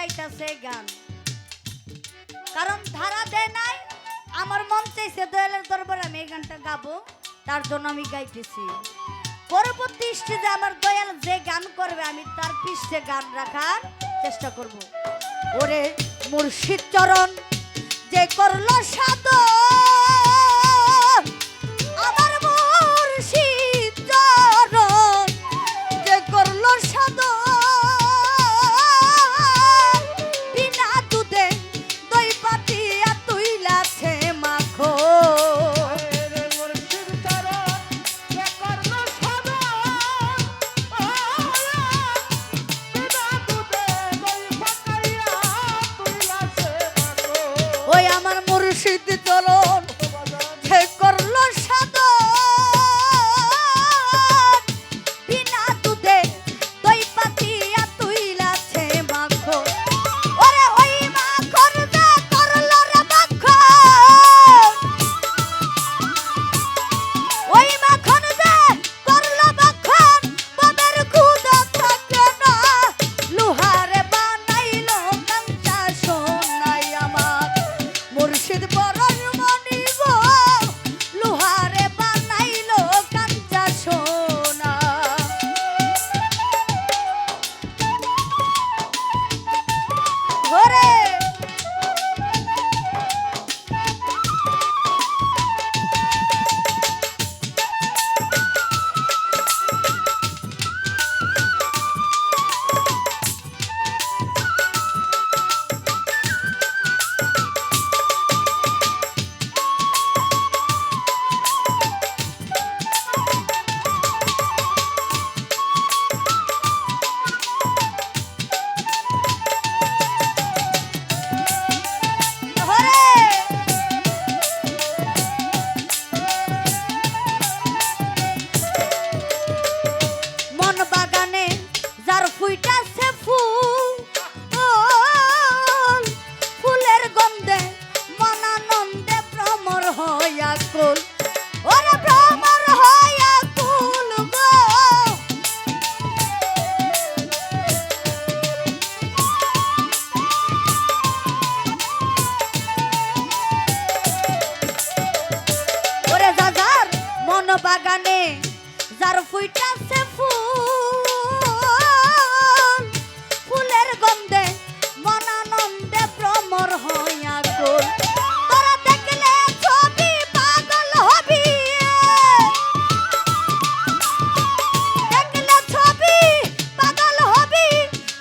গাইতাছে গান, কারণ ধারা দেয় নাই। আমার মন চাইছে দয়ালের দরবারে আমি এই গানটা গাবো, তার জন্য আমি গাইতেছি। পরবর্তী স্টেজে আমার দয়াল যে গান করবে আমি তার পৃষ্ঠে গান রাখার চেষ্টা করব। ওরে মুর্শিদ চরণ যে করলো সাধন, আমার মুর্শিদ চরণ যে করলো সাধন, বিনা দুধে দই পাতিয়া তুইলাছে মাখো। ওই আমার মুর্শিদ চরণ যে করলো সাধন, বিনা দুধে দই পাতিয়া তুইলাছে মাখো। ওরে ওই মাখন যে করলো রে মাখন, ওই মাখন যে করলো মাখন, বাবের খুদা থাকে না, লোহারে বানাইলো কাঁচা সোনাই আমার মুর্শিদ পরশ মনি গো, লোহারে বানাইলো কাঁচা সোনা। ওরে মন বাগানে যার ফুইটাছে ফুল, ফুলের গন্ধে মনানন্দে ভ্রমর হইয়া কুল। ওরে ভ্রমর হইয়া কুল গো, ওরে যার মন বাগানে যার ফুইটাছে ফুল, ফুলের গন্ধে মনানন্দে ভ্রমর হইয়া কুল। তোরা দেখলে ছবি পাগল হবি, দেখলে ছবি পাগল হবি,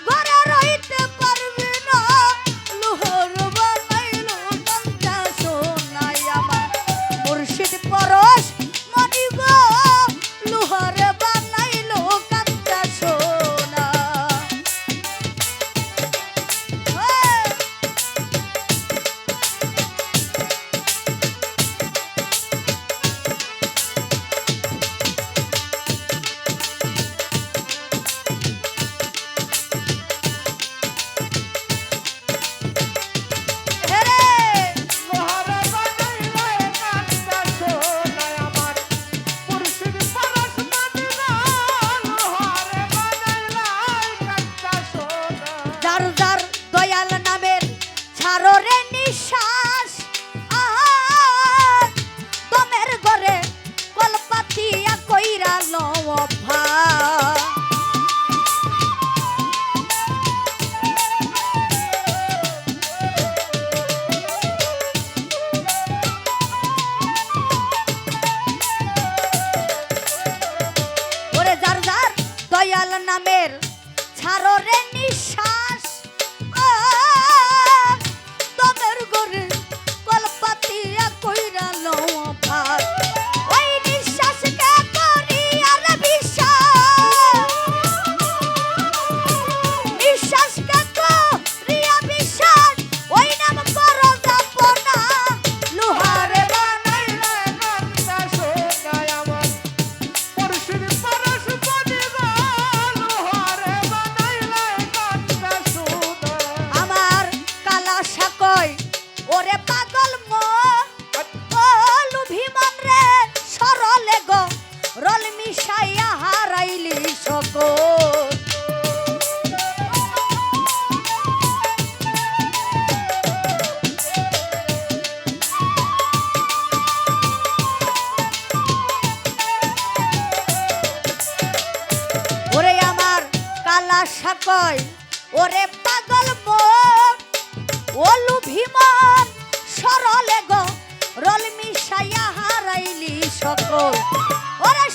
ঘরে রইতে পারবি না, লোহর বানাইলো কাঁচা সোনাই আমার মুর্শিদ পরশ মনি গো, লোহারে বানাইলো কাঁচা সোনা। যার যার দয়াল নামের ছাড়ো রে নিঃশ্বাস, দমের ঘরে কলপাতিয়া কইরা লও অভ্যাস। ওরে যার যার দয়াল নামের ছাড়ো রে নিঃশ্বাস, দমের ঘরে ওলু ভীমন সরলে গো রল মিশাইয়া হারাইলি সকল ওরে